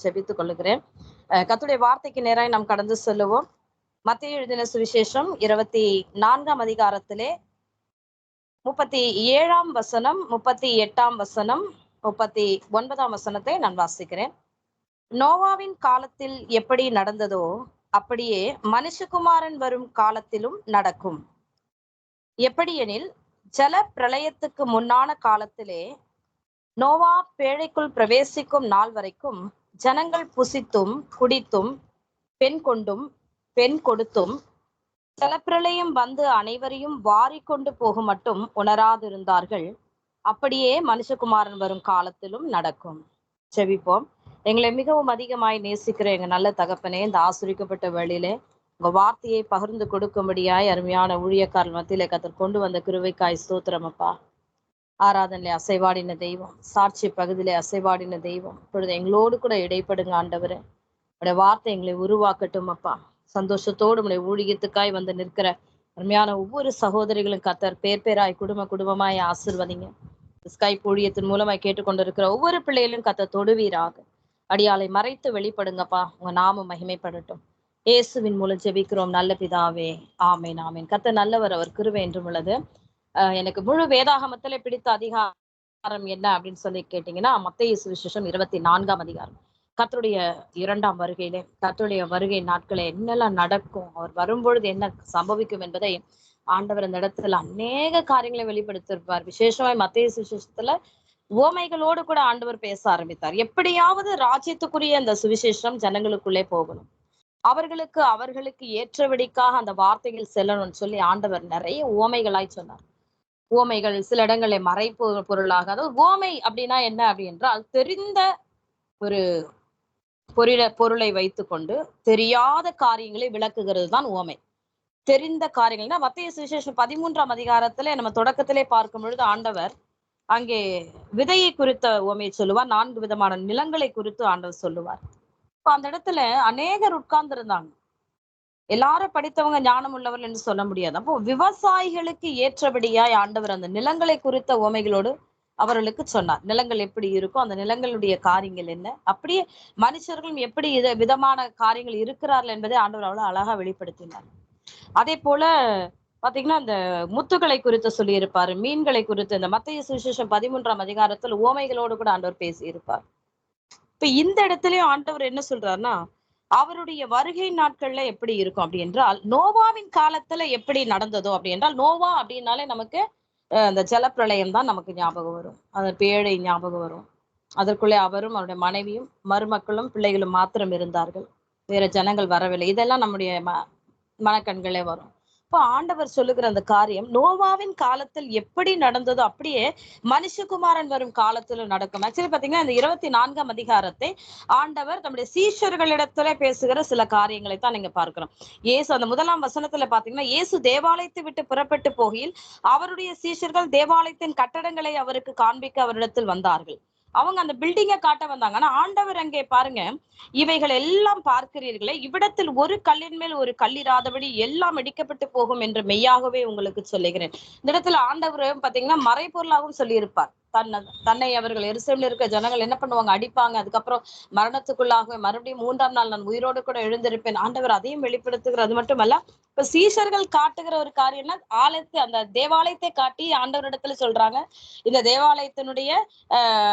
ஜெபித்துக் கொள்ளுகிறேன். கர்த்தருடைய வார்த்தைக்கு நேராய் நாம் கடந்து செல்லுவோம். மத்தேயு எழுதின சுவிசேஷம் 24ஆம் அதிகாரத்திலே 37ஆம் வசனம், 38ஆம் வசனம், 39ஆம் வசனத்தை நான் வாசிக்கிறேன். நோவாவின் காலத்தில் எப்படி நடந்ததோ அப்படியே மனுஷகுமாரன் வரும் காலத்திலும் நடக்கும். எப்படியெனில், ஜல பிரளயத்துக்கு முன்னான காலத்திலே நோவா பேழைக்குள் பிரவேசிக்கும் நாள் வரைக்கும் ஜனங்கள் புசித்தும் குடித்தும் பெண் கொண்டும் பெண் கொடுத்தும் ஜலப்பிரளயம் வந்து அனைவரையும் வாரி கொண்டு போக மட்டும் உணராதிருந்தார்கள். அப்படியே மனுஷகுமாரன் வரும் காலத்திலும் நடக்கும். செபிப்போம். எங்களை மிகவும் அதிகமாய் நேசிக்கிற எங்க நல்ல தகப்பனே, இந்த ஆசிரிக்கப்பட்ட வேளையிலே உங்க வார்த்தையை பகிர்ந்து கொடுக்கும்படியாய் அருமையான ஊழியக்காரர் மத்தியிலே கர்த்தர் கொண்டு வந்த கிருபைக்காய் ஸ்தோத்திரம் அப்பா. ஆராதனையிலே அசைவாடின தெய்வம், சாட்சி பகுதியிலே அசைவாடின தெய்வம், இப்பொழுது எங்களோடு கூட இடைப்படுங்க ஆண்டவரே. உடைய வார்த்தை எங்களை உருவாக்கட்டும் அப்பா. சந்தோஷத்தோடு உடைய ஊழியத்துக்காய் வந்து நிற்கிற அருமையான ஒவ்வொரு சகோதரிகளும் கர்த்தர் பேர் பேராய் குடும்பமாய் ஆசீர்வதிங்க. ஸ்கைப் ஊழியத்தின் மூலமாய் கேட்டுக்கொண்டிருக்கிற ஒவ்வொரு பிள்ளைகளும் கர்த்தர் தொடுவீராக. அடியாளை மறைத்து வெளிப்படுங்கப்பா. உங்க நாமம் மகிமைப்படட்டும். இயேசுவின் மூலம் ஜெபிக்கிறோம் நல்ல பிதாவே, ஆமேன் ஆமேன். கர்த்தர் நல்லவர், அவர் கிருபை என்றும் உள்ளது. எனக்கு முழு வேதாகமத்திலே பிடித்த அதிகாரம் என்ன அப்படின்னு சொல்லி கேட்டீங்கன்னா, மத்தேயு சுவிசேஷம் 24ஆம் அதிகாரம். கர்த்தருடைய 2ஆம் வருகையிலே, கர்த்தருடைய வருகை நாட்களே என்னெல்லாம் நடக்கும், அவர் வரும்பொழுது என்ன சம்பவிக்கும் என்பதை ஆண்டவர் அந்த இடத்துல அநேக காரியங்களை வெளிப்படுத்தியிருப்பார். விசேஷமாய் மத்தேயு சுவிசேஷத்துல உவமைகளோடு கூட ஆண்டவர் பேச ஆரம்பித்தார். எப்படியாவது ராஜ்யத்துக்குரிய அந்த சுவிசேஷம் ஜனங்களுக்குள்ளே போகணும், அவர்களுக்கு ஏற்றபடிக்காக அந்த வார்த்தைகள் செல்லணும்னு சொல்லி ஆண்டவர் நிறைய உவமைகளாய் சொன்னார். உவமைகள் சில இடங்களை மறைப்பு பொருளாக, அதாவது உவமை அப்படின்னா என்ன அப்படி என்றால், தெரிந்த ஒரு பொருளை வைத்துக்கொண்டு தெரியாத காரியங்களை விளக்குகிறது தான் உவமை. தெரிந்த காரியங்கள்னா மத்தேயு சுவிசேஷம் 13ஆம் அதிகாரத்திலே நம்ம தொடக்கத்திலே பார்க்கும் பொழுது ஆண்டவர் அங்கே விதையை குறித்த உவமையை சொல்லுவார். 4 விதமான நிலங்களை குறித்து ஆண்டவர் சொல்லுவார். இப்ப அந்த இடத்துல அநேகர் உட்கார்ந்து இருந்தாங்க. எல்லாரும் படித்தவங்க ஞானம் உள்ளவர்கள் என்று சொல்ல முடியாது. அப்போ விவசாயிகளுக்கு ஏற்றபடியாய் ஆண்டவர் அந்த நிலங்களை குறித்த உவமைகளோடு அவர்களுக்கு சொன்னார். நிலங்கள் எப்படி இருக்கும், அந்த நிலங்களுடைய காரியங்கள் என்ன, அப்படியே மனுஷர்களும் எப்படி விதமான காரியங்கள் இருக்கிறார்கள் என்பதை ஆண்டவர் அவ்வளவு அழகா வெளிப்படுத்தினார். அதே போல பாத்தீங்கன்னா, இந்த முத்துக்களை குறித்து சொல்லி இருப்பாரு, மீன்களை குறித்து. இந்த மத்தேயு சுவிசேஷம் 13ஆம் அதிகாரத்தில் உவமைகளோடு கூட ஆண்டவர் பேசி இருப்பார். இப்ப இந்த இடத்துலயும் ஆண்டவர் என்ன சொல்றாருன்னா, அவருடைய வருகை நாட்கள்ல எப்படி இருக்கும் அப்படி என்றால், நோவாவின் காலத்துல எப்படி நடந்ததோ அப்படி என்றால், நோவா அப்படின்னாலே நமக்கு அந்த ஜலப்பிரளயம் தான் நமக்கு ஞாபகம் வரும். அந்த பேழை ஞாபகம் வரும். அதற்குள்ளே அவரும் அவருடைய மனைவியும் மருமக்களும் பிள்ளைகளும் மாத்திரம் இருந்தார்கள், வேற ஜனங்கள் வரவில்லை. இதெல்லாம் நம்முடைய மனக்கண்களே வரும். இப்போ ஆண்டவர் சொல்லுகிற அந்த காரியம் நோவாவின் காலத்தில் எப்படி நடந்ததோ அப்படியே மனுஷகுமாரன் வரும் காலத்துல நடக்கும். ஆக்சுவலி பாத்தீங்கன்னா, இந்த 24ஆம் அதிகாரத்தை ஆண்டவர் நம்முடைய சீஷர்களிடத்துல பேசுகிற சில காரியங்களை தான் நீங்க பார்க்கிறோம். இயேசு அந்த 1ஆம் வசனத்துல பாத்தீங்கன்னா, இயேசு தேவாலயத்தை விட்டு புறப்பட்டு போகையில் அவருடைய சீஷர்கள் தேவாலயத்தின் கட்டடங்களை அவருக்கு காண்பிக்க அவரிடத்தில் வந்தார்கள். அவங்க அந்த பில்டிங்கை காட்ட வந்தாங்க. ஆனா ஆண்டவர் அங்கே பாருங்க, இவைகள் எல்லாம் பார்க்கிறீர்களே, இவ்விடத்தில் ஒரு கல்லின் மேல் ஒரு கல்லிராதபடி எல்லாம் இடிக்கப்பட்டு போகும் என்று மெய்யாகவே உங்களுக்கு சொல்லுகிறேன். இந்த இடத்துல ஆண்டவர் பாத்தீங்கன்னா மறைபொருளாகவும் சொல்லியிருப்பார். தன்னை அவர்கள் எருசலேமில் இருக்க ஜனங்கள் என்ன பண்ணுவாங்க, அடிப்பாங்க, அதுக்கப்புறம் மரணத்துக்குள்ளாக மறுபடியும் 3ஆம் நாள் நான் உயிரோடு கூட எழுந்திருப்பேன். ஆண்டவர் அதையும் வெளிப்படுத்துகிறது. அது மட்டுமல்ல, இப்ப சீஷர்கள் காட்டுகிற ஒரு காரியம்னா, ஆலயத்தை அந்த தேவாலயத்தை காட்டி ஆண்டவரிடத்துல சொல்றாங்க, இந்த தேவாலயத்தினுடைய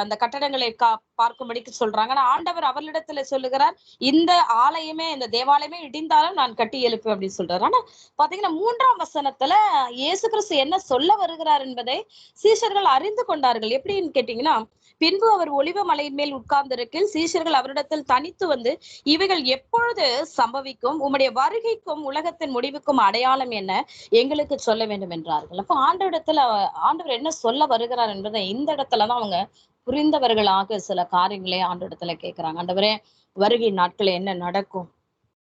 அந்த கட்டடங்களை பார்க்கும்படிக்கு சொல்றாங்க. ஆனா ஆண்டவர் அவர்களிடத்துல சொல்லுகிறார், இந்த ஆலயமே, இந்த தேவாலயமே இடிந்தாலும் நான் கட்டி எழுப்பேன் அப்படின்னு சொல்றாரு. ஆனா பாத்தீங்கன்னா 3ஆம் வசனத்துல இயேசு கிறிஸ்து என்ன சொல்ல வருகிறார் என்பதை சீஷர்கள் அறிந்து கொண்டார்கள். எப்படின்னு கேட்டீங்கன்னா, பின்பு அவர் ஒலிவ மலையின் மேல் உட்கார்ந்திருக்கையில் சீஷர்கள் அவரிடத்தில் தனித்து வந்து, இவைகள் எப்பொழுது சம்பவிக்கும், உம்முடைய வருகைக்கும் உலகத்தின் முடிவுக்கும் அடையாளம் என்ன, எங்களுக்கு சொல்ல வேண்டும் என்றார்கள். அப்போ ஆண்டவர் என்ன சொல்ல வருகிறார் என்பதை இந்த இடத்துலதான் அவங்க புரிந்தவர்களாக சில காரியங்களே ஆண்டவரிடத்துல கேட்கிறாங்க. ஆண்டவரே, வருகை நாட்கள் என்ன நடக்கும்,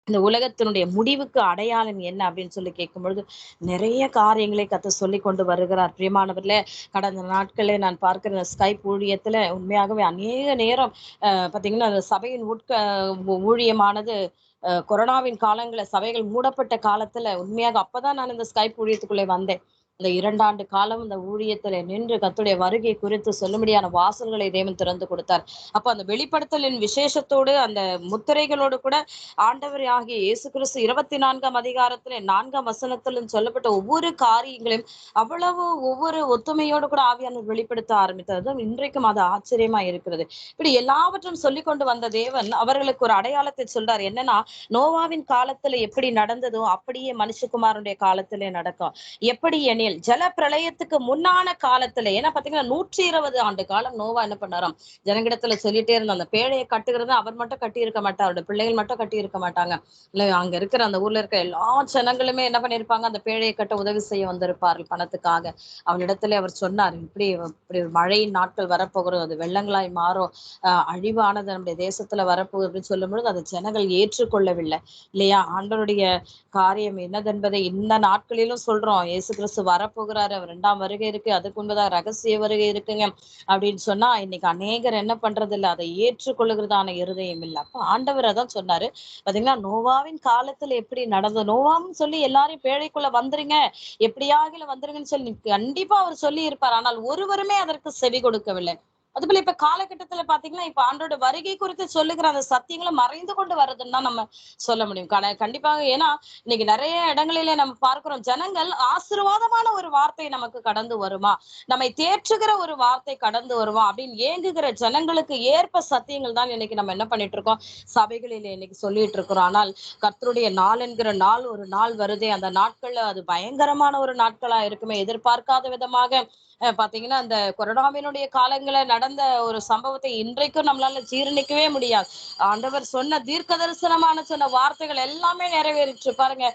இந்த உலகத்தினுடைய முடிவுக்கு அடையாளம் என்ன அப்படின்னு சொல்லி கேட்கும் பொழுது நிறைய காரியங்களை கத்த சொல்லி கொண்டு வருகிறார். பிரியமானவர்களே, கடந்த நாட்களே நான் பார்க்கிற ஸ்கைப் ஊழியத்துல உண்மையாகவே அநேக நேரம் பாத்தீங்கன்னா, அந்த சபையின் ஊழியமானது கொரோனாவின் காலங்களில் சபைகள் மூடப்பட்ட காலத்துல உண்மையாக அப்பதான் நான் இந்த ஸ்கைப் ஊழியத்துக்குள்ளே வந்தேன். இந்த 2 ஆண்டு காலம் இந்த ஊழியத்துல நின்று கர்த்தருடைய வருகை குறித்து சொல்லும்படியான வாசல்களை தேவன் திறந்து கொடுத்தார். அப்ப அந்த வெளிப்படுத்தலின் விசேஷத்தோடு அந்த முத்திரைகளோடு கூட ஆண்டவர் ஆகிய இயேசு கிறிஸ்து 24ஆம் அதிகாரத்திலே 4ஆம் வசனத்திலும் சொல்லப்பட்ட ஒவ்வொரு காரியங்களையும் அவ்வளவு ஒவ்வொரு ஒத்துமையோடு கூட ஆவியானவர் வெளிப்படுத்த ஆரம்பித்தது. இன்றைக்கும் அது ஆச்சரியமா இருக்கிறது. இப்படி எல்லாவற்றும் சொல்லிக் கொண்டு வந்த தேவன் அவர்களுக்கு ஒரு அடையாளத்தை சொல்றார். என்னன்னா, நோவாவின் காலத்துல எப்படி நடந்ததோ அப்படியே மனுஷகுமாரனுடைய காலத்திலே நடக்கும். எப்படி எனில் ஜல பிரளயத்துக்கு முன்னான காலத்துல, ஏன்னா பாத்தீங்கன்னா 120 ஆண்டு காலம் நோவா என்ன பண்ணாராம், ஜனங்கிடத்துல சொல்லிட்டே இருந்தா, அந்த பேழையை கட்டுகிறது அவர் மட்டும் கட்டி இருக்க மாட்டார், அவருடைய பிள்ளைகள் மட்டும் கட்டி இருக்க மாட்டாங்க. இல்ல, அங்க இருக்கிற அந்த ஊர்ல இருக்க எல்லா ஜனங்களுமே என்ன பண்ணிருப்பாங்க, அந்த பேழையை கட்ட உதவி செய்ய வந்திருப்பார்கள் பணத்துக்காக. அவனிடத்துல அவர் சொன்னார், இப்படி இப்படி மழையின் நாட்கள் வரப்போகிறோம், அது வெள்ளங்களாய் மாறும், அழிவானது நம்முடைய தேசத்துல வரப்போகுது அப்படின்னு சொல்லும் பொழுது அதை ஜனங்கள் ஏற்றுக்கொள்ளவில்லை இல்லையா. ஆண்டவருடைய காரியம் என்னதென்பதை இந்த நாட்களிலும் சொல்றோம். இயேசு கிறிஸ்து வரப்போகிறாரு, அவர் 2ஆம் வருகை இருக்கு, அதுக்கு முன்பதாக ரகசிய வருகை இருக்குங்க அப்படின்னு சொன்னா இன்னைக்கு அநேகர் என்ன பண்றது இல்ல, அதை ஏற்றுக்கொள்ளுகிறதான இருதயம் இல்லை. அப்ப ஆண்டவர் அதான் சொன்னாரு பாத்தீங்களா, நோவாவின் காலத்துல எப்படி நடந்தது, நோவாவும் சொல்லி எல்லாரையும் பேழைக்குள்ள வந்துருங்க, எப்படியாக வந்துருங்கன்னு சொல்லி கண்டிப்பா அவர் சொல்லி இருப்பார். ஆனால் ஒருவருமே அதற்கு செவி கொடுக்கவில்லை. அதுபோல இப்ப காலகட்டத்துல பாத்தீங்கன்னா, இப்ப ஆண்டோட வருகை குறித்து சொல்லுகிற அந்த சத்தியங்களும் மறைந்து கொண்டு வருதுன்னு தான் நம்ம சொல்ல முடியும். கண்டிப்பாக. ஏன்னா இன்னைக்கு நிறைய இடங்களிலே நம்ம பார்க்கிறோம், ஜனங்கள் ஆசீர்வாதமான ஒரு வார்த்தை நமக்கு கடந்து வருமா, நம்மை தேற்றுகிற ஒரு வார்த்தை கடந்து வருமா அப்படின்னு ஏங்குகிற ஜனங்களுக்கு ஏற்ப சத்தியங்கள் தான் இன்னைக்கு நம்ம என்ன பண்ணிட்டு இருக்கோம், சபைகளில் இன்னைக்கு சொல்லிட்டு இருக்கிறோம். ஆனால் கர்த்தருடைய நாள் என்கிற நாள் ஒரு நாள் வருதே, அந்த நாட்கள்ல அது பயங்கரமான ஒரு நாட்களா இருக்குமே, எதிர்பார்க்காத விதமாக பாத்தீங்கன்னா அந்த கொரோனாவினுடைய காலங்களில் நடந்த ஒரு சம்பவத்தை இன்றைக்கும் நம்மளால ஜீரணிக்கவே முடியாது. ஆண்டவர் சொன்ன தீர்க்க தரிசனமான சொன்ன வார்த்தைகள் எல்லாமே நிறைவேறிச்சு பாருங்க.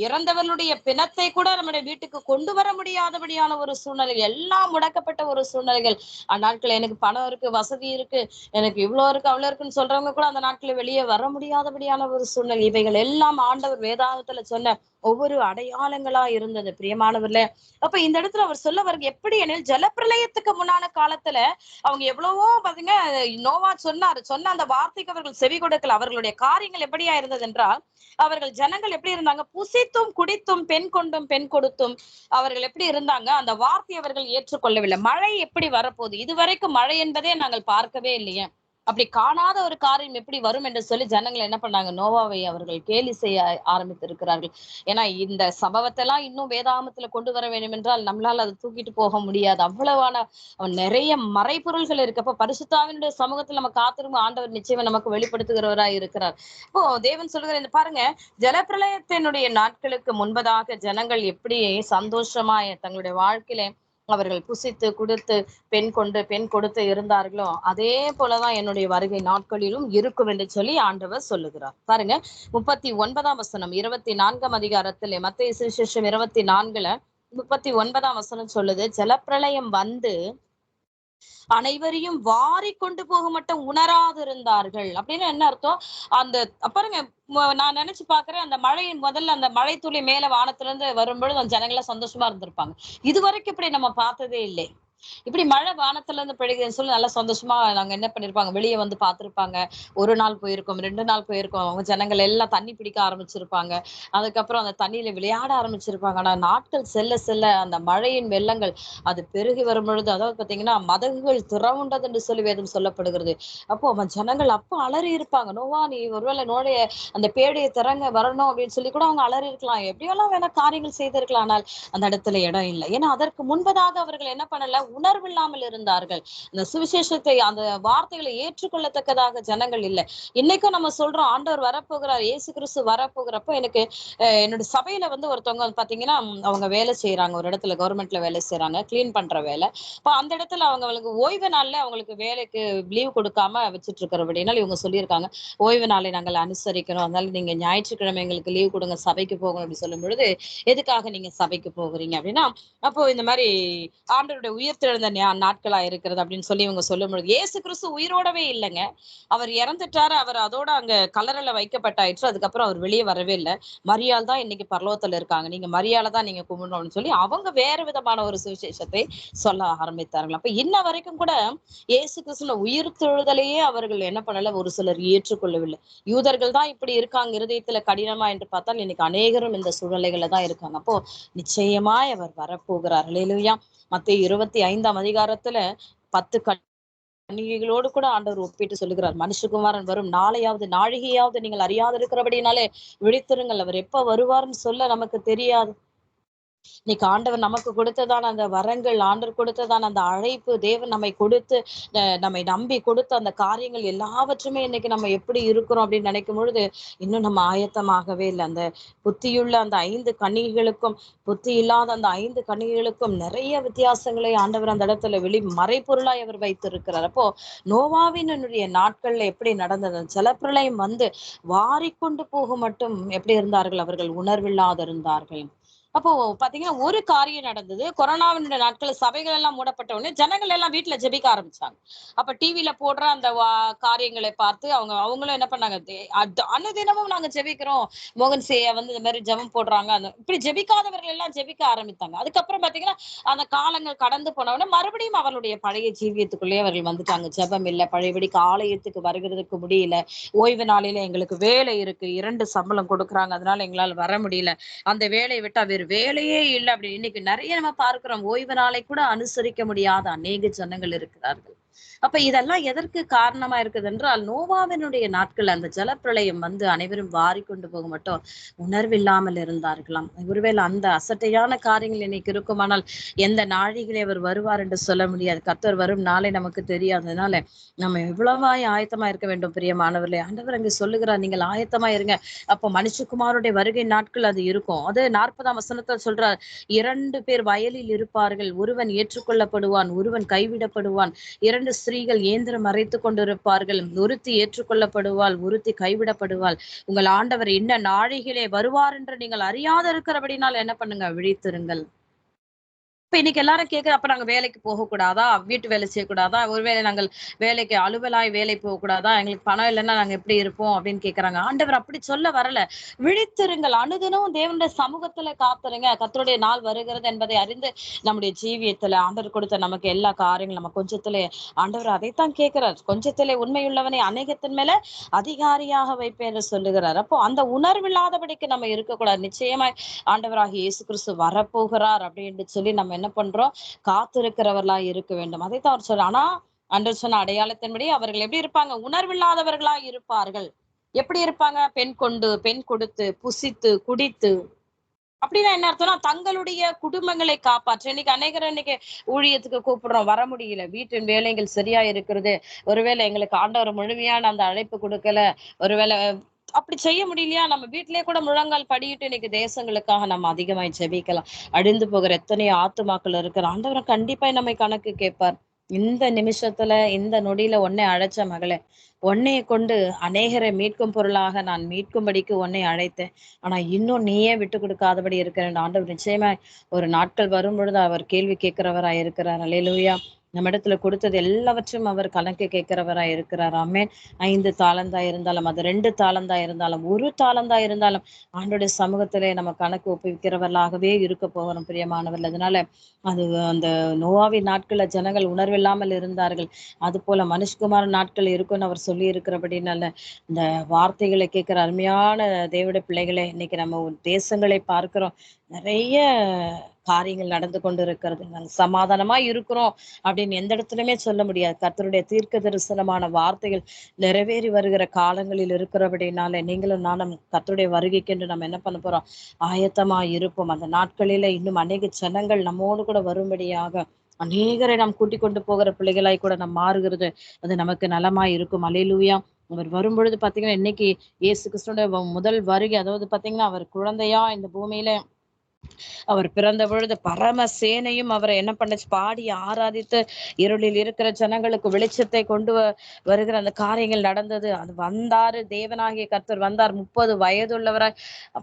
இறந்தவர்களுடைய பிணத்தை கூட நம்முடைய வீட்டுக்கு கொண்டு வர முடியாதபடியான ஒரு சூழ்நிலை, எல்லாம் முடக்கப்பட்ட ஒரு சூழ்நிலைகள். அந்நாட்கள் எனக்கு பணம் இருக்கு, வசதி இருக்கு, எனக்கு இவ்வளவு இருக்கு அவ்வளவு இருக்குன்னு சொல்றவங்க கூட அந்த நாட்களை வெளியே வர முடியாதபடியான ஒரு சூழ்நிலை. இவைகள் எல்லாம் ஆண்டவர் வேதாகத்துல சொன்ன ஒவ்வொரு அடையாளங்களா இருந்தது பிரியமானவர்களே. அப்ப இந்த இடத்துல அவர் சொல்ல வருது எப்படி எனில், ஜலப்பிரளயத்துக்கு முன்னான காலத்துல அவங்க எவ்வளவோ பாத்தீங்க, நோவா சொன்ன அந்த வார்த்தைக்கு அவர்கள் செவி கொடுக்கல. அவர்களுடைய காரியங்கள் எப்படியா இருந்தது என்றால், அவர்கள் ஜனங்கள் எப்படி இருந்தாங்க, புசித்தும் குடித்தும் பெண் கொண்டும் பெண் கொடுத்தும் அவர்கள் எப்படி இருந்தாங்க, அந்த வார்த்தை அவர்கள் ஏற்றுக்கொள்ளவில்லை. மழை எப்படி வரப்போகுது, இதுவரைக்கும் மழை என்பதே நாங்கள் பார்க்கவே இல்லையே, அப்படி காணாத ஒரு காரியம் எப்படி வரும் என்று சொல்லி ஜனங்கள் என்ன பண்ணாங்க, நோவாவை அவர்கள் கேலி செய்ய ஆரம்பித்திருக்கிறார்கள். ஏன்னா இந்த சம்பவத்தை எல்லாம் இன்னும் வேதாகமத்துல கொண்டு வர வேண்டும் என்றால் நம்மளால அதை தூக்கிட்டு போக முடியாது. அவ்வளவான நிறைய மறைபொருள்கள் இருக்கு. அப்ப பரிசுத்தாவினுடைய சமூகத்தில் நம்ம காத்திருக்கும் ஆண்டவர் நிச்சயமா நமக்கு வெளிப்படுத்துகிறவராய் இருக்கிறார். இப்போ தேவன் சொல்லுகிற இந்த பாருங்க, ஜலப்பிரளயத்தினுடைய நாட்களுக்கு முன்பதாக ஜனங்கள் எப்படி சந்தோஷமா தங்களுடைய வாழ்க்கையில அவர்கள் புசித்து குடித்து பெண் கொடுத்து இருந்தார்களோ, அதே போலதான் என்னுடைய வருகை நாட்களிலும் இருக்கும் என்று சொல்லி ஆண்டவர் சொல்லுகிறார். பாருங்க, 39ஆம் வசனம் 24ஆம் அதிகாரத்திலே, மத்தேயு சுவிசேஷம் 24ல 39ஆம் வசனம் சொல்லுது, ஜலப்பிரளயம் வந்து அனைவரையும் வாரி கொண்டு போக மட்டும் உணராதிருந்தார்கள் அப்படின்னு என்ன அர்த்தம். அந்த பாருங்க, நான் நினைச்சு பாக்குறேன், அந்த மழையின் முதல்ல அந்த மழை துளி மேல வானத்துல இருந்து வரும்பொழுது அந்த ஜனங்கள சந்தோஷமா இருந்திருப்பாங்க. இதுவரைக்கும் இப்படி நம்ம பார்த்ததே இல்லை. இப்படி மழை வானத்துல இருந்து பெய்யுதுன்னு சொல்லி நல்லா சந்தோஷமா நாங்க என்ன பண்ணிருப்பாங்க, வெளியே வந்து பார்த்திருப்பாங்க. ஒரு நாள் போயிருக்கோம், 2 நாள் போயிருக்கோம், அவங்க ஜனங்கள் எல்லாம் தண்ணி பிடிக்க ஆரம்பிச்சிருப்பாங்க. அதுக்கப்புறம் அந்த தண்ணியில விளையாட ஆரம்பிச்சிருப்பாங்க. ஆனா நாட்கள் செல்ல செல்ல அந்த மழையின் வெள்ளங்கள் அது பெருகி வரும் பொழுது, அதாவது பாத்தீங்கன்னா மதகுகள் திறவுண்டது என்று சொல்லி வேதம் சொல்லப்படுகிறது. அப்போ அவன் ஜனங்கள் அப்போ அலறி இருப்பாங்க, நோவா நீ ஒருவேளை நோடைய அந்த பேடையை திறங்க வரணும் அப்படின்னு சொல்லி கூட அவங்க அலறி இருக்கலாம், எப்படியெல்லாம் வேணா காரியங்கள் செய்திருக்கலாம். ஆனால் அந்த இடத்துல இடம் இல்லை. ஏன்னா அதற்கு முன்பதாக அவர்கள் என்ன பண்ணல, உணர்வில்லாமல் இருந்தார்கள். அந்த சுவிசேஷத்தை அந்த வார்த்தைகளை ஏற்றுக்கொள்ளத்தக்கதாக ஜனங்கள் இல்லை. இன்னைக்கும் நம்ம சொல்றோம் ஆண்டவர் வரப்போகிறார், இயேசு கிறிஸ்து வரப்போகிறப்போ எனக்கு என்னோட சபையில வந்து ஒருத்தவங்க பாத்தீங்கன்னா, அவங்க வேலை செய்யறாங்க, ஒரு இடத்துல கவர்மெண்ட்ல வேலை செய்யறாங்க, கிளீன் பண்ற வேலை. இப்ப அந்த இடத்துல அவங்களுக்கு ஓய்வு நாள்ல அவங்களுக்கு வேலைக்கு லீவ் கொடுக்காம வச்சுட்டு இருக்கிறபடினால இவங்க சொல்லியிருக்காங்க, ஓய்வு நாளை நாங்கள் அனுசரிக்கிறோம், அதனால நீங்க ஞாயிற்றுக்கிழமை எங்களுக்கு லீவ் கொடுங்க, சபைக்கு போகணும் அப்படி சொல்லும் பொழுது, எதுக்காக நீங்க சபைக்கு போகிறீங்க அப்படின்னா, அப்போ இந்த மாதிரி ஆண்டவருடைய உயிர் உயிர்த்தெழுந்த நாட்களா இருக்கிறது அப்படின்னு சொல்லி இவங்க சொல்லும் பொழுது, இயேசு கிறிஸ்து உயிரோடவே இல்லைங்க. அவர் இறந்துட்டாரு. அவர் அதோட அங்க கல்லறையில வைக்கப்பட்டாயிற்று. அதுக்கப்புறம் அவர் வெளியே வரவே இல்ல. மரியாள் தான் இன்னைக்கு பரலோகத்துல இருக்காங்க. நீங்க மரியாள தான் நீங்க கும்பிடணும்னு சொல்லி அவங்க வேற விதமான ஒரு சுவிசேஷத்தை சொல்ல ஆரம்பித்தார்கள். அப்ப இன்ன வரைக்கும் கூட இயேசு கிறிஸ்துவின் உயிர்த்தெழுதலையே அவர்கள் என்ன பண்ணல, ஒரு சிலர் ஏற்றுக்கொள்ளவில்லை. யூதர்கள் தான் இப்படி இருக்காங்க இருதயத்துல கடினமா என்று பார்த்தால், இன்னைக்கு அநேகரும் இந்த சூழ்நிலைகள்ல தான் இருக்காங்க. அப்போ நிச்சயமாய் அவர் வரப்போகிறார். அல்லேலூயா. மத்தேயு 25ஆம் அதிகாரத்துல 10 கன்னிகைகளோடு கூட ஆண்டவர் ஒப்பிட்டு சொல்லுகிறார். மனுஷகுமாரன் வரும் நாளையாவது நாழிகையாவது நீங்கள் அறியாதிருக்கிறபடினாலே விழித்திருங்கள். அவர் எப்ப வருவார்ன்னு சொல்ல நமக்கு தெரியாது. இன்னைக்கு ஆண்டவர் நமக்கு கொடுத்ததான அந்த வரங்கள், ஆண்டவர் கொடுத்ததான அந்த அழைப்பு, தேவன் நம்மை கொடுத்து நம்மை நம்பி கொடுத்த அந்த காரியங்கள் எல்லாவற்றுமே இன்னைக்கு நம்ம எப்படி இருக்கிறோம் அப்படின்னு நினைக்கும் பொழுது, இன்னும் நம்ம ஆயத்தமாகவே இல்லை. அந்த புத்தியுள்ள அந்த 5 கன்னிகைகளுக்கும், புத்தி இல்லாத அந்த 5 கன்னிகைகளுக்கும் நிறைய வித்தியாசங்களை ஆண்டவர் அந்த இடத்துல மறைபொருளாய் அவர் வைத்திருக்கிறார். அப்போ நோவாவினுடைய நாட்கள்ல எப்படி நடந்தது? ஜலப்பிரளயம் வந்து வாரிக்கொண்டு போக மட்டும் எப்படி இருந்தார்கள்? அவர்கள் உணர்வில்லாது இருந்தார்கள். அப்போ பாத்தீங்கன்னா ஒரு காரியம் நடந்தது. கொரோனாவினுடைய நாட்கள்ல சபைகள் எல்லாம் மூடப்பட்ட உடனே ஜனங்கள் எல்லாம் வீட்டுல ஜெபிக்க ஆரம்பிச்சாங்க. அப்ப டிவில போடுற அந்த காரியங்களை பார்த்து அவங்களும் என்ன பண்ணாங்க, அனுதினமும் நாங்க ஜெபிக்கிறோம். மோகன் சேயா வந்து இந்த மாதிரி ஜெபம் போடுறாங்க. இப்படி ஜெபிக்காதவர்கள் எல்லாம் ஜெபிக்க ஆரம்பித்தாங்க. அதுக்கப்புறம் பாத்தீங்கன்னா அந்த காலங்கள் கடந்து போன உடனே மறுபடியும் அவர்களுடைய பழைய ஜீவியத்துக்குள்ளேயே அவர்கள் வந்துட்டாங்க. ஜெபம் இல்ல, பழையபடிக்கு ஆலயத்துக்கு வருகிறதுக்கு முடியல. ஓய்வு நாளில எங்களுக்கு வேலை இருக்கு, 2 சம்பளம் கொடுக்குறாங்க, அதனால எங்களால வர முடியல. அந்த வேலையை விட்டா வேறு வேலையே இல்லை அப்படி இன்னைக்கு நிறைய நம்ம பார்க்கிறோம். ஓய்வு நாளை கூட அனுசரிக்க முடியாத அநேக ஜனங்கள் இருக்கிறார்கள். அப்ப இதெல்லாம் எதற்கு காரணமா இருக்குது என்றால், நோவாவினுடைய நாட்கள் அந்த ஜலப்பிரளயம் வந்து அனைவரும் வாரி கொண்டு போக மட்டும் உணர்வில்லாமல் இருந்தார்களாம். ஒருவேளை அந்த அசட்டையான காரியங்கள் இன்னைக்கு இருக்குமானால் எந்த நாழிகளே அவர் வருவார் என்று சொல்ல முடியாது. கர்த்தர் வரும் நாளை நமக்கு தெரியாததுனால நம்ம எவ்வளவாய் ஆயத்தமா இருக்க வேண்டும். பிரியமானவர்களே, ஆண்டவர் அங்கே சொல்லுகிறார், நீங்கள் ஆயத்தமா இருங்க. அப்போ மனுஷகுமாருடைய வருகை நாட்கள் அது இருக்கும். அது 40ஆம் வசனத்தில் சொல்றார், 2 பேர் வயலில் இருப்பார்கள், ஒருவன் ஏற்றுக்கொள்ளப்படுவான், ஒருவன் கைவிடப்படுவான். 2 ஸ்திரீகள் இயந்திரம் மறைத்துக் கொண்டிருப்பார்கள், ஒருத்தி ஏற்றுக்கொள்ளப்படுவாள், ஒருத்தி கைவிடப்படுவாள். உங்கள் ஆண்டவர் இன்ன நாழிகையிலே வருவார் என்று நீங்கள் அறியாத இருக்கிறபடினால் என்ன பண்ணுங்க, விழித்திருங்கள். இப்ப இன்னைக்கு எல்லாரும் அப்ப நாங்க வேலைக்கு போகக்கூடாதா? வீட்டு வேலை செய்யக்கூடாதா? ஒருவேளை நாங்கள் வேலைக்கு அலுவலாய் வேலை போகக்கூடாதா? எங்களுக்கு பணம் இல்லைன்னா நாங்க எப்படி இருப்போம்? அப்படின்னு கேட்கறாங்க. ஆண்டவர் அப்படி சொல்ல வரல. விழித்திருங்கள். அனுதினமும் தேவனுடைய சமூகத்துல காத்திருங்க. கர்த்தருடைய நாள் வருகிறது என்பதை அறிந்து நம்முடைய ஜீவியத்துல ஆண்டவர் கொடுத்த நமக்கு எல்லா காரியங்களும் நம்ம கொஞ்சத்திலே ஆண்டவர் அதைத்தான் கேட்கிறார். கொஞ்சத்திலே உண்மையுள்ளவனை அநேகத்தின் மேல அதிகாரியாக வைப்பேன் என்று சொல்லுகிறார். அப்போ அந்த உணர்வில்லாதபடிக்கு நம்ம இருக்கக்கூடாது. நிச்சயமாய் ஆண்டவராகிய இயேசு கிறிஸ்து வரப்போகிறார் அப்படின்னு சொல்லி நம்ம என்ன பண்றோம், காத்திருக்கிறவர்களா இருக்க வேண்டும். அதைத்தான் அவர் சொல்றார். ஆனா அன்று சொன்ன அடையாளத்தின்படி அவர்கள் எப்படி இருப்பாங்க, உணர்வில்லாதவர்களா இருப்பார்கள். எப்படி இருப்பாங்க, பெண் கொடுத்து புசித்து குடித்து. அப்படின்னா என்ன அர்த்தம்னா தங்களுடைய குடும்பங்களை காப்பாற்ற இன்னைக்கு அநேகர் இன்னைக்கு ஊழியத்துக்கு கூப்பிடுறோம், வர முடியல, வீட்டின் வேலைகள் சரியா இருக்கிறது, ஒருவேளை எங்களுக்கு ஆண்டவர் முழுமையான அந்த அழைப்பு கொடுக்கல, ஒருவேளை அப்படி செய்ய முடியலையா, நம்ம வீட்டிலேயே கூட முழங்கால் படியிட்டு இன்னைக்கு தேசங்களுக்காக நம்ம அதிகமாய் ஜெபிக்கலாம். அழிந்து போகிற எத்தனையோ ஆத்துமாக்கள் இருக்கிற ஆண்டவர் கண்டிப்பா நம்மை கணக்கு கேட்பார். இந்த நிமிஷத்துல இந்த நொடியில உன்னை அழைச்ச மகளே, உன்னைய கொண்டு அநேகரை மீட்கும் பொருளாக நான் மீட்கும்படிக்கு உன்னை அழைத்தேன். ஆனா இன்னும் நீயே விட்டு கொடுக்காதபடி இருக்கிற ஆண்டவர் நிச்சயமா ஒரு நாட்கள் வரும் பொழுது அவர் கேள்வி கேட்கிறவராய் இருக்கிறார். அல்லேலூயா. நம்ம இடத்துல கொடுத்தது எல்லாவற்றையும் அவர் கணக்கு கேட்கிறவராய் இருக்கிறார். ஆமென். 5 தாலந்தா இருந்தாலும், அது 2 தாலந்தா இருந்தாலும், 1 தாலந்தா இருந்தாலும் ஆண்டோடைய சமூகத்திலே நம்ம கணக்கு ஒப்புவிக்கிறவர்களாகவே இருக்க போகிறோம் பிரியமானவர்கள். அதனால அது அந்த நோவாவின் நாட்கள்ல ஜனங்கள் உணர்வில்லாமல் இருந்தார்கள். அது போல மனுஷ்குமார் நாட்கள் இருக்கும்னு அவர் சொல்லி இருக்கிறபடினால இந்த வார்த்தைகளை கேட்கிற அருமையான தேவனுடைய பிள்ளைகளே, இன்னைக்கு நம்ம தேசங்களை பார்க்கிறோம். நிறைய காரியங்கள் நடந்து கொண்டு இருக்கிறது. நாங்க சமாதானமா இருக்கிறோம் அப்படின்னு எந்த இடத்துலயுமே சொல்ல முடியாது. கர்த்தருடைய தீர்க்க தரிசனமான வார்த்தைகள் நிறைவேறி வருகிற காலங்களில் இருக்கிறபடினால நீங்களும் நானும் கர்த்தருடைய வருகைக்கென்று நம்ம என்ன பண்ண போறோம், ஆயத்தமா இருப்போம். அந்த நாட்களில இன்னும் அநேக ஜனங்கள் நம்மோடு கூட வரும்படியாக அநேகரை நாம் கூட்டிக் கொண்டு போகிற பிள்ளைகளாய் கூட நாம் மாறுகிறது அது நமக்கு நலமாய் இருக்கும். அல்லேலூயா. அவர் வரும்பொழுது பாத்தீங்கன்னா இன்னைக்கு இயேசு கிறிஸ்துவோட முதல் வருகை, அதாவது பாத்தீங்கன்னா அவர் குழந்தையா இந்த பூமியில அவர் பிறந்த பொழுது பரமசேனையும் அவரை என்ன பண்ணுச்சு, பாடி ஆராதித்து இருளில் இருக்கிற ஜனங்களுக்கு வெளிச்சத்தை கொண்டு வருகிற அந்த காரியங்கள் நடந்தது. அது வந்தாரு, தேவனாகிய கர்த்தர் வந்தார். 30 வயதுள்ளவராய்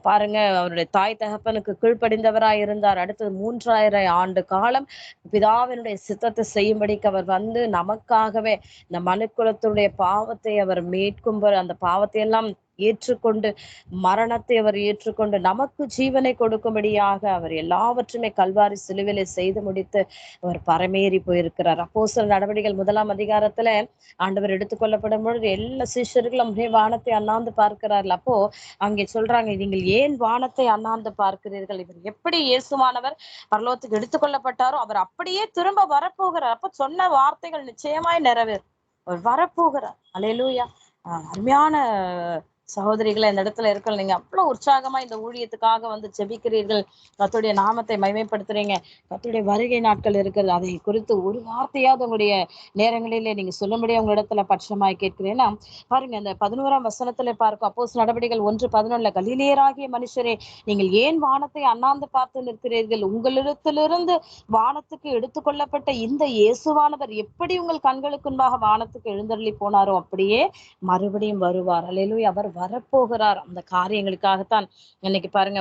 பாருங்க, அவருடைய தாய் தகப்பனுக்கு கீழ்ப்படிந்தவராய் இருந்தார். அடுத்தது 3000 ஆண்டு காலம் பிதாவினுடைய சித்தத்தை செய்யும்படிக்கு அவர் வந்து நமக்காகவே இந்த மனுக்குலத்துடைய பாவத்தை அவர் மீட்கும்போது அந்த பாவத்தை எல்லாம் ஏற்றுக்கொண்டு, மரணத்தை அவர் ஏற்றுக்கொண்டு நமக்கு ஜீவனை கொடுக்கும்படியாக அவர் எல்லாவற்றுமே கல்வாரி சிலுவிலே செய்து முடித்து அவர் பரமேறி போயிருக்கிறார். அப்போஸ்தலர் நடவடிக்கைகள் 1ஆம் அதிகாரத்துல ஆண்டவர் எடுத்துக்கொள்ளப்படும் பொழுது எல்லா சீஷர்களும் அப்படியே வானத்தை அண்ணாந்து பார்க்கிறார்கள். அப்போ அங்கே சொல்றாங்க, நீங்கள் ஏன் வானத்தை அண்ணாந்து பார்க்கிறீர்கள்? இவர் எப்படி இயேசுவானவர் பரலோகத்துக்கு எடுத்துக்கொள்ளப்பட்டாரோ அவர் அப்படியே திரும்ப வரப்போகிறார். அப்ப சொன்ன வார்த்தைகள் நிச்சயமாய் நிறைவேறும். அவர் வரப்போகிறார். அல்லேலூயா. அருமையான சகோதரிகளை இந்த இடத்துல இருக்கிற நீங்க அவ்வளவு உற்சாகமா இந்த ஊழியத்துக்காக வந்து ஜெபிக்கிறீர்கள். கர்த்தருடைய நாமத்தை மகிமைப்படுத்துறீங்க. கர்த்தருடைய வருகை நாட்கள் இருக்கிறது. அதை குறித்து ஒரு வார்த்தையாவது உங்களுடைய நேரங்களிலே நீங்க சொல்லும்படியா உங்க இடத்துல பட்சமாய் கேட்கிறேன்னா, பாருங்க இந்த 11ஆம் வசனத்துல பார்க்கும். அப்போஸ்தலர் நடவடிக்கைகள் 1:11 கலிலேயராகிய மனுஷரே, நீங்கள் ஏன் வானத்தை அண்ணாந்து பார்த்து நிற்கிறீர்கள்? உங்களிடத்திலிருந்து வானத்துக்கு எடுத்துக்கொள்ளப்பட்ட இந்த இயேசுவானவர் எப்படி உங்கள் கண்களுக்கு முன்பாக வானத்துக்கு எழுந்தருளி போனாரோ அப்படியே மறுபடியும் வருவார். அல்லேலூயா. அவர் வரப்போகிறார். அந்த காரியங்களுக்காகத்தான் இன்னைக்கு பாருங்க,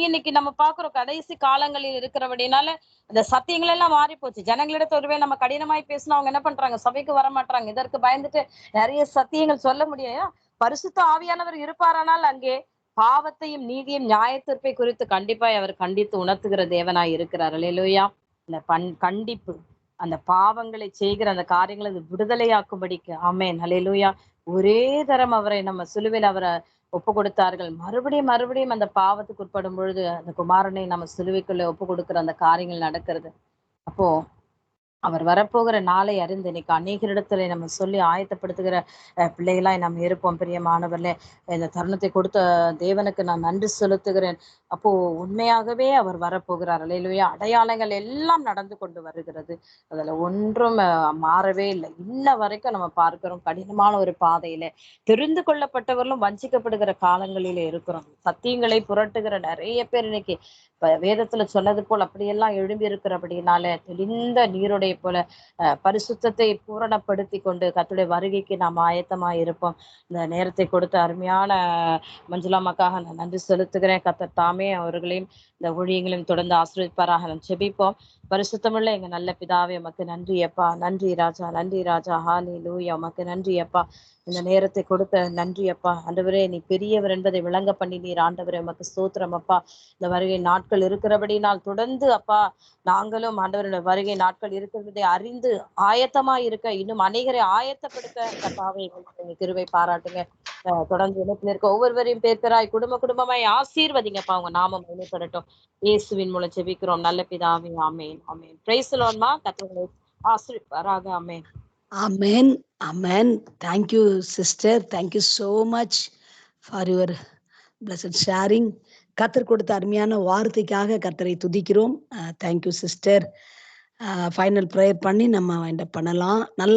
இன்னைக்கு நம்ம பாக்குறோம் கடைசி காலங்களில் இருக்கிறபடினால இந்த சத்தியங்கள் எல்லாம் மாறி போச்சு. ஜனங்களிடத்து ஒருவே நம்ம கடினமாய் பேசினா அவங்க என்ன பண்றாங்க, சபைக்கு வர மாட்டாங்க. இதற்கு பயந்துட்டு நிறைய சத்தியங்கள் சொல்ல முடியும். பரிசுத்த ஆவியானவர் இருப்பாரானால் அங்கே பாவத்தையும் நீதியும் நியாயத்தீர்ப்பை குறித்து கண்டிப்பாய் அவர் கண்டித்து உணர்த்துகிற தேவனாய் இருக்கிறார். அல்லேலூயா. இந்த கண்டிப்பு அந்த பாவங்களை செய்கிற அந்த காரியங்களை விடுதலையாக்கும்படிக்கு. ஆமென். அல்லேலூயா. ஒரே தரம் அவரை நம்ம சிலுவையில் அவரை ஒப்பு கொடுத்தார்கள். மறுபடியும் மறுபடியும் அந்த பாவத்துக்கு உட்படும் பொழுது அந்த குமாரனை நம்ம சிலுவைக்குள்ள ஒப்பு கொடுக்கிற அந்த காரியங்கள் நடக்கிறது. அப்போ அவர் வரப்போகிற நாளை அறிந்து இன்னைக்கு அநேகரிடத்துல நம்ம சொல்லி ஆயத்தப்படுத்துகிற பிள்ளைகளாய் நம்ம இருப்போம். பிரியமானவர்களே, இந்த தருணத்தை கொடுத்த தேவனுக்கு நான் நன்றி செலுத்துகிறேன். அப்போ உண்மையாகவே அவர் வரப்போகிறார். அல்லேலூயா. அடையாளங்கள் எல்லாம் நடந்து கொண்டு வருகிறது. அதுல ஒன்றும் மாறவே இல்லை. இன்ன வரைக்கும் நம்ம பார்க்கிறோம் கடினமான ஒரு பாதையில தெரிந்து கொள்ளப்பட்டவர்களும் வஞ்சிக்கப்படுகிற காலங்களிலே இருக்கிறோம். சத்தியங்களை புரட்டுகிற நிறைய பேர் இன்னைக்கு வேதத்துல சொன்னது போல் அப்படியெல்லாம் எழும்பி இருக்கிறபடினால தெளிந்த நீருடைய போல பரிசுத்தத்தை பூரணப்படுத்தி கொண்டு கர்த்தருடைய வருகைக்கு நாம் ஆயத்தமாய் இருப்போம். இந்த நேரத்தை கொடுத்த அருமையான மஞ்சுளாமாக்காக நான் நன்றி செலுத்துகிறேன். கர்த்தர் தாமே அவர்களையும் இந்த ஊழியங்களையும் தொடர்ந்து ஆசீர்வதிப்பாராக. நாம் ஜெபிப்போம். பரிசுத்தமுள்ள எங்க நல்ல பிதாவே, உமக்கு நன்றி அப்பா. நன்றி ராஜா, நன்றி ராஜா. ஹல்லேலூயா. உமக்கு நன்றி அப்பா. இந்த நேரத்தை கொடுத்த நன்றி அப்பா. ஆண்டவரே, நீ பெரியவர் என்பதை விளங்க பண்ணி நீர் ஆண்டவரே உமக்கு ஸ்தோத்திரம் அப்பா. இந்த வருகை நாட்கள் இருக்கிறபடினால் தொடர்ந்து அப்பா நாங்களும் ஆண்டவருடைய வருகை நாட்கள் இருக்கிறதை அறிந்து ஆயத்தமா இருக்க இன்னும் அநேகரை ஆயத்தப்படுத்த கர்த்தாவே எங்களுக்கு கிருபை பாராட்டுங்க. தொடர்ந்து இணைப்பில் இருக்க ஒவ்வொருவரையும் பேராய் குடும்ப குடும்பமாய் ஆசீர்வதிங்கப்பா. உங்க நாமம் மகிமைப்படட்டும். இயேசுவின் மூலம் ஜெபிக்கிறோம் நல்ல பிதாவே. ஆமென். ஆமென். பிரைஸ் தி லார்ட் மா. கர்த்தர் ஆசீர்வதிப்பாராக. ஆமென். Amen. Amen. Thank you, sister. Thank you so much for your blessed sharing. கர்த்தர் கொடுத்த அருமையான வார்த்தைக்காக கர்த்தரை துதிக்கிறோம். Thank you sister. ஃபைனல் ப்ரேயர் பண்ணி நம்ம வைண்ட் அப் பண்ணலாம். நல்ல